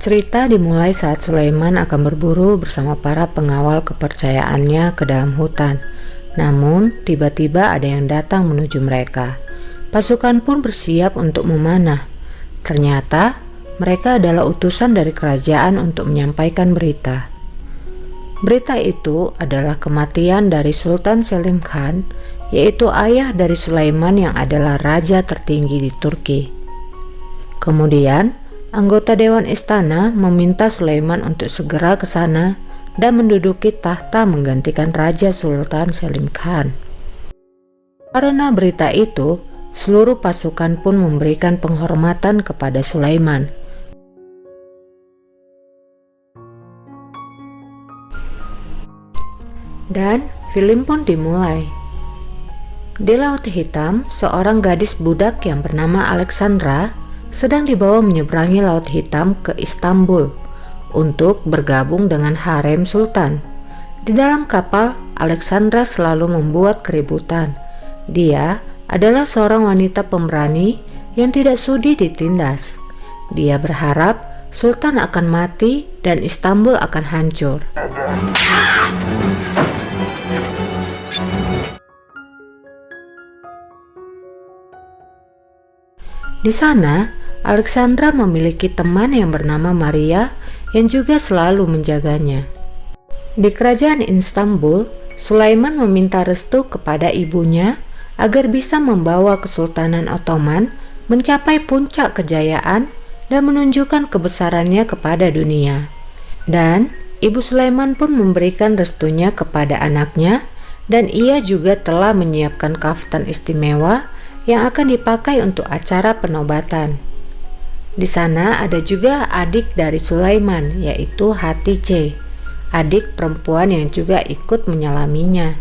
Cerita dimulai saat Sulaiman akan berburu bersama para pengawal kepercayaannya ke dalam hutan. Namun, tiba-tiba ada yang datang menuju mereka. Pasukan pun bersiap untuk memanah. Ternyata, mereka adalah utusan dari kerajaan untuk menyampaikan berita. Berita itu adalah kematian dari Sultan Selim Khan, yaitu ayah dari Sulaiman yang adalah raja tertinggi di Turki. Kemudian, anggota Dewan Istana meminta Sulaiman untuk segera ke sana dan menduduki tahta menggantikan Raja Sultan Selim Khan. Karena berita itu, seluruh pasukan pun memberikan penghormatan kepada Sulaiman. Dan film pun dimulai. Di Laut Hitam, seorang gadis budak yang bernama Alexandra sedang dibawa menyeberangi Laut Hitam ke Istanbul untuk bergabung dengan harem sultan. Di dalam kapal, Alexandra selalu membuat keributan. Dia adalah seorang wanita pemberani yang tidak sudi ditindas. Dia berharap sultan akan mati dan Istanbul akan hancur. Di sana, Alexandra memiliki teman yang bernama Maria yang juga selalu menjaganya. Di kerajaan Istanbul, Sulaiman meminta restu kepada ibunya agar bisa membawa Kesultanan Ottoman mencapai puncak kejayaan dan menunjukkan kebesarannya kepada dunia. Dan Ibu Sulaiman pun memberikan restunya kepada anaknya, dan ia juga telah menyiapkan kaftan istimewa yang akan dipakai untuk acara penobatan. Di sana ada juga adik dari Sulaiman, yaitu Hatice, adik perempuan yang juga ikut menyalaminya.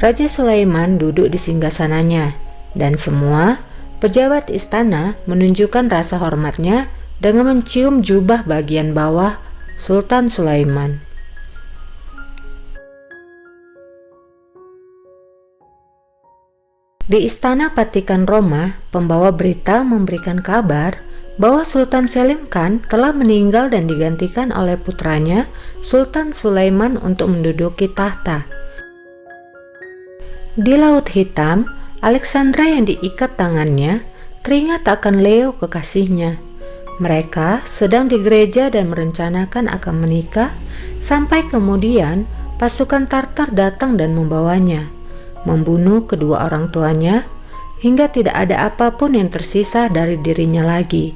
Raja Sulaiman duduk di singgasananya, dan semua pejabat istana menunjukkan rasa hormatnya dengan mencium jubah bagian bawah Sultan Sulaiman. Di Istana Patikan Roma, pembawa berita memberikan kabar bahwa Sultan Selim Khan telah meninggal dan digantikan oleh putranya Sultan Sulaiman untuk menduduki tahta. Di Laut Hitam, Alexandra yang diikat tangannya teringat akan Leo kekasihnya. Mereka sedang di gereja dan merencanakan akan menikah, sampai kemudian pasukan Tartar datang dan membawanya, membunuh kedua orang tuanya, hingga tidak ada apapun yang tersisa dari dirinya lagi.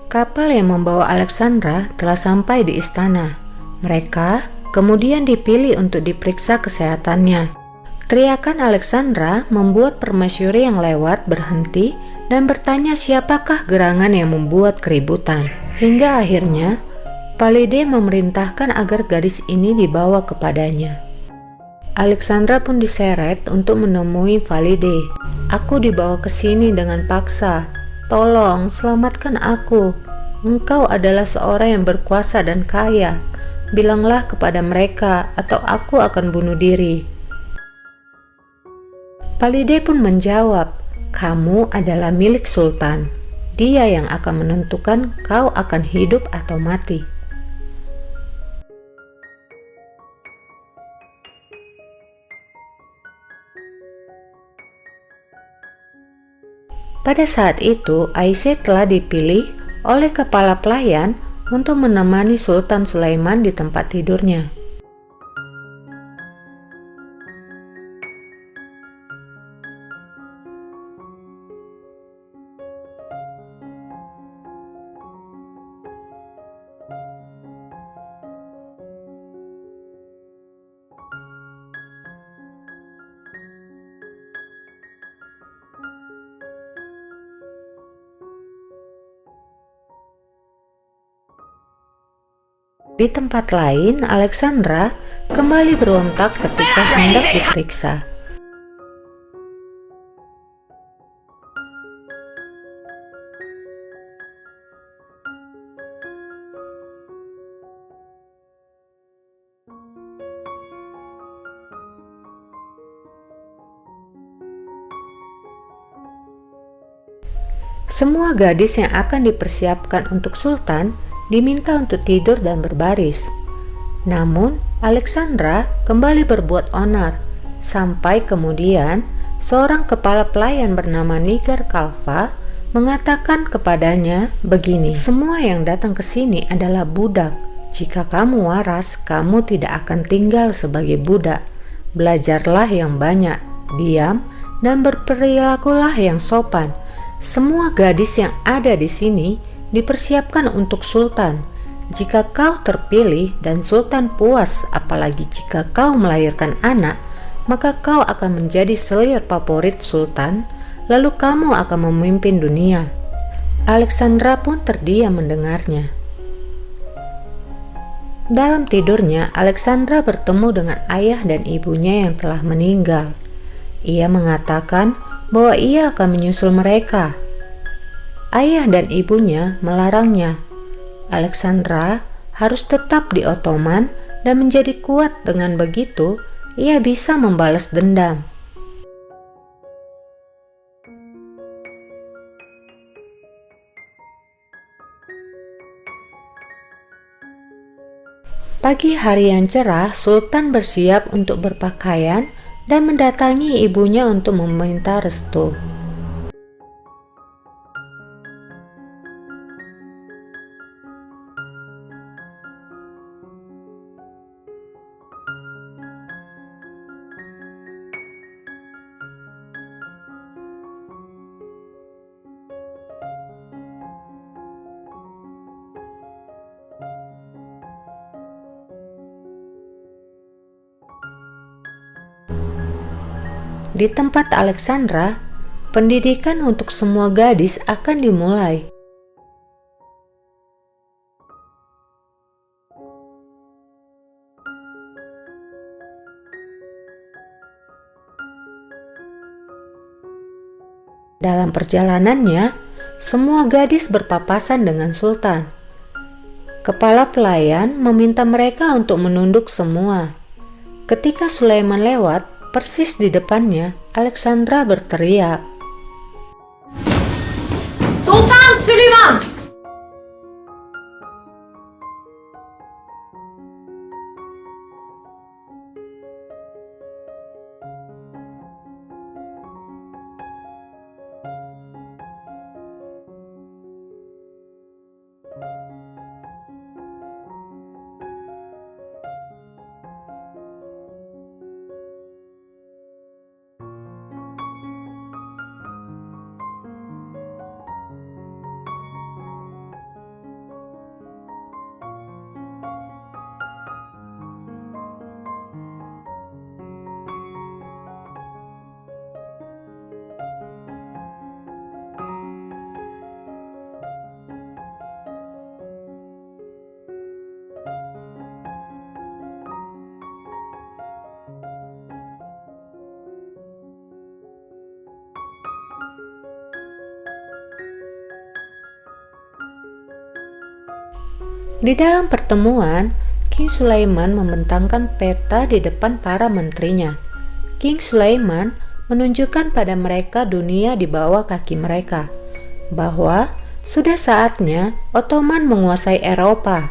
Kapal yang membawa Alexandra telah sampai di istana. Mereka kemudian dipilih untuk diperiksa kesehatannya. Teriakan Alexandra membuat permasyuri yang lewat berhenti dan bertanya siapakah gerangan yang membuat keributan. Hingga akhirnya, Valide memerintahkan agar gadis ini dibawa kepadanya. Alexandra pun diseret untuk menemui Valide. "Aku dibawa ke sini dengan paksa. Tolong, selamatkan aku. Engkau adalah seorang yang berkuasa dan kaya. Bilanglah kepada mereka atau aku akan bunuh diri." Valide pun menjawab, "Kamu adalah milik Sultan. Dia yang akan menentukan kau akan hidup atau mati." Pada saat itu, Aisyah telah dipilih oleh kepala pelayan untuk menemani Sultan Sulaiman di tempat tidurnya. Di tempat lain, Alexandra kembali berontak ketika hendak diperiksa. Semua gadis yang akan dipersiapkan untuk Sultan diminta untuk tidur dan berbaris. Namun, Alexandra kembali berbuat onar, sampai kemudian seorang kepala pelayan bernama Nigar Kalfa mengatakan kepadanya begini, "Semua yang datang ke sini adalah budak. Jika kamu waras, kamu tidak akan tinggal sebagai budak. Belajarlah yang banyak, diam, dan berperilakulah yang sopan. Semua gadis yang ada di sini dipersiapkan untuk Sultan. Jika kau terpilih dan Sultan puas, apalagi jika kau melahirkan anak, maka kau akan menjadi selir favorit Sultan, lalu kamu akan memimpin dunia." Alexandra pun terdiam mendengarnya. Dalam tidurnya, Alexandra bertemu dengan ayah dan ibunya yang telah meninggal. Ia mengatakan bahwa ia akan menyusul mereka. Ayah dan ibunya melarangnya. Alexandra harus tetap di Ottoman dan menjadi kuat. Dengan begitu, ia bisa membalas dendam. Pagi hari yang cerah, Sultan bersiap untuk berpakaian dan mendatangi ibunya untuk meminta restu. Di tempat Alexandra, pendidikan untuk semua gadis akan dimulai. Dalam perjalanannya, semua gadis berpapasan dengan Sultan. Kepala pelayan meminta mereka untuk menunduk semua. Ketika Sulaiman lewat, persis di depannya, Alexandra berteriak, "Sultan Süleyman!" Di dalam pertemuan, King Sulaiman membentangkan peta di depan para menterinya. King Sulaiman menunjukkan pada mereka dunia di bawah kaki mereka, bahwa sudah saatnya Ottoman menguasai Eropa.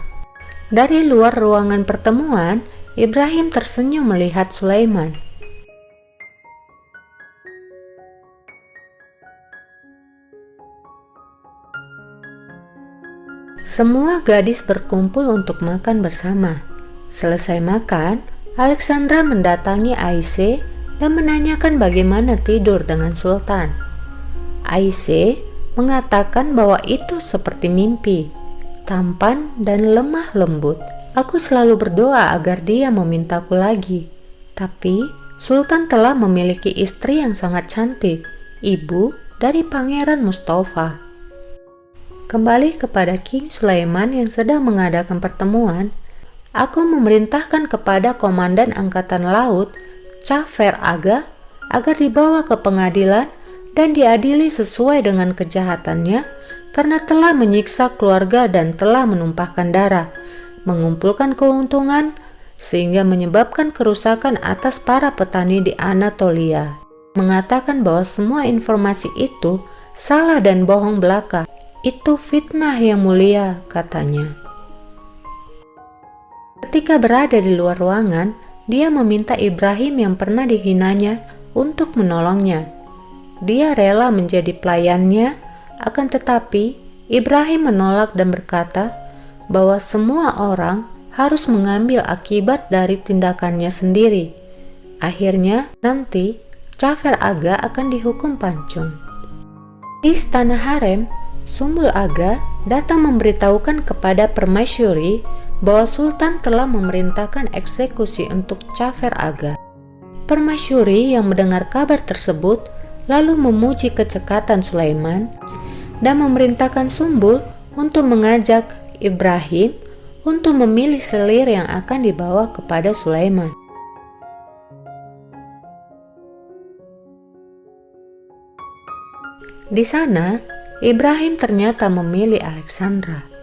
Dari luar ruangan pertemuan, Ibrahim tersenyum melihat Sulaiman. Semua gadis berkumpul untuk makan bersama. Selesai makan, Alexandra mendatangi Aisyah dan menanyakan bagaimana tidur dengan Sultan. Aisyah mengatakan bahwa itu seperti mimpi, tampan dan lemah lembut. Aku selalu berdoa agar dia memintaku lagi. Tapi Sultan telah memiliki istri yang sangat cantik, ibu dari Pangeran Mustafa. Kembali kepada King Sulaiman yang sedang mengadakan pertemuan, Aku memerintahkan kepada Komandan Angkatan Laut, Cafer Aga, agar dibawa ke pengadilan dan diadili sesuai dengan kejahatannya karena telah menyiksa keluarga dan telah menumpahkan darah, mengumpulkan keuntungan, sehingga menyebabkan kerusakan atas para petani di Anatolia. Mengatakan bahwa semua informasi itu salah dan bohong belaka. Itu fitnah yang mulia, katanya. Ketika berada di luar ruangan, dia meminta Ibrahim yang pernah dihinanya untuk menolongnya. Dia rela menjadi pelayannya, akan tetapi Ibrahim menolak dan berkata bahwa semua orang harus mengambil akibat dari tindakannya sendiri. Akhirnya nanti Cafer Aga akan dihukum pancung. Di istana harem, Sumbul Aga datang memberitahukan kepada permaisuri bahwa Sultan telah memerintahkan eksekusi untuk Cafer Aga. Permaisuri yang mendengar kabar tersebut lalu memuji kecekatan Sulaiman dan memerintahkan Sumbul untuk mengajak Ibrahim untuk memilih selir yang akan dibawa kepada Sulaiman. Di sana, Ibrahim ternyata memilih Alexandra.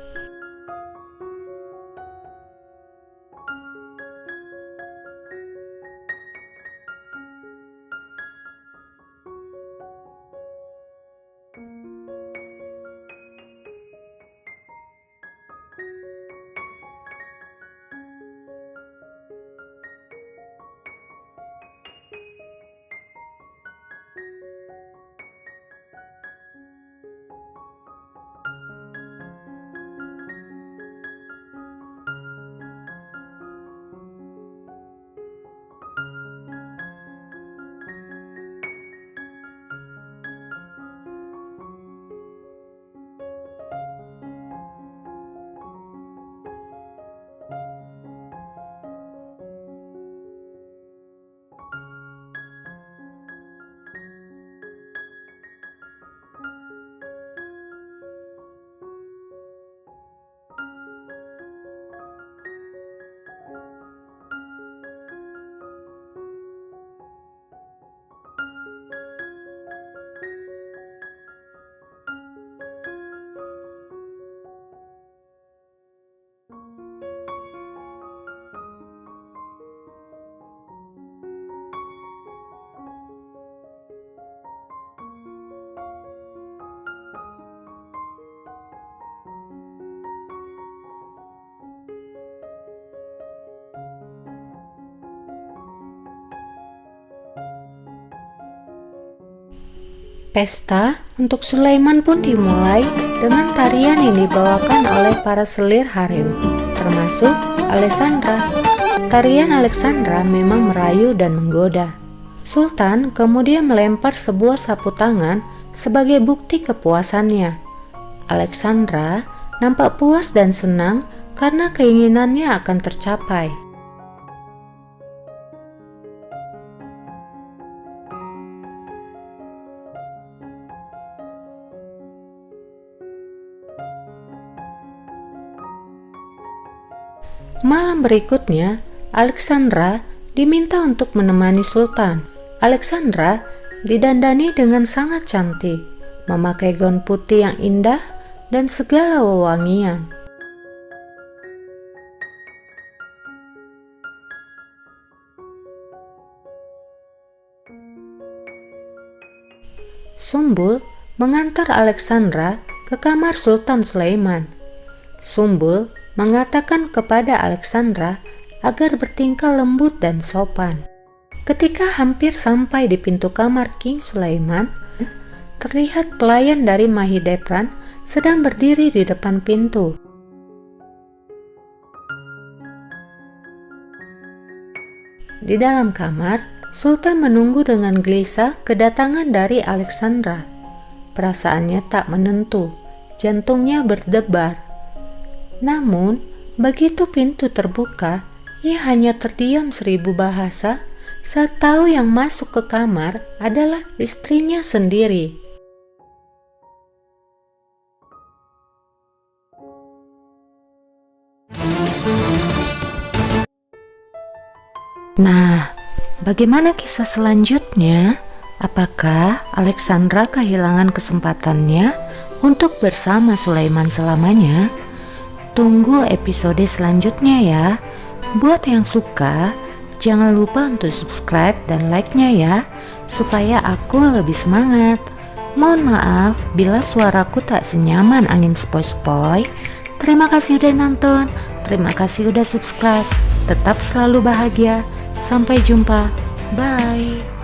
Pesta untuk Sulaiman pun dimulai dengan tarian yang dibawakan oleh para selir harem, termasuk Alexandra. Tarian Alexandra memang merayu dan menggoda. Sultan kemudian melempar sebuah sapu tangan sebagai bukti kepuasannya. Alexandra nampak puas dan senang karena keinginannya akan tercapai. Malam berikutnya, Alexandra diminta untuk menemani Sultan. Alexandra didandani dengan sangat cantik, memakai gaun putih yang indah dan segala wewangian. Sumbul mengantar Alexandra ke kamar Sultan Sulaiman. Sumbul mengatakan kepada Alexandra agar bertingkah lembut dan sopan. Ketika hampir sampai di pintu kamar King Sulaiman, terlihat pelayan dari Mahidevran sedang berdiri di depan pintu. Di dalam kamar, Sultan menunggu dengan gelisah kedatangan dari Alexandra. Perasaannya tak menentu, jantungnya berdebar. Namun, begitu pintu terbuka, ia hanya terdiam 1000 bahasa saat tahu yang masuk ke kamar adalah istrinya sendiri. Nah, bagaimana kisah selanjutnya? Apakah Alexandra kehilangan kesempatannya untuk bersama Sulaiman selamanya? Tunggu episode selanjutnya ya. Buat yang suka, jangan lupa untuk subscribe dan like-nya ya, supaya aku lebih semangat. Mohon maaf bila suaraku tak senyaman angin sepoi-sepoi. Terima kasih udah nonton, terima kasih udah subscribe. Tetap selalu bahagia. Sampai jumpa. Bye.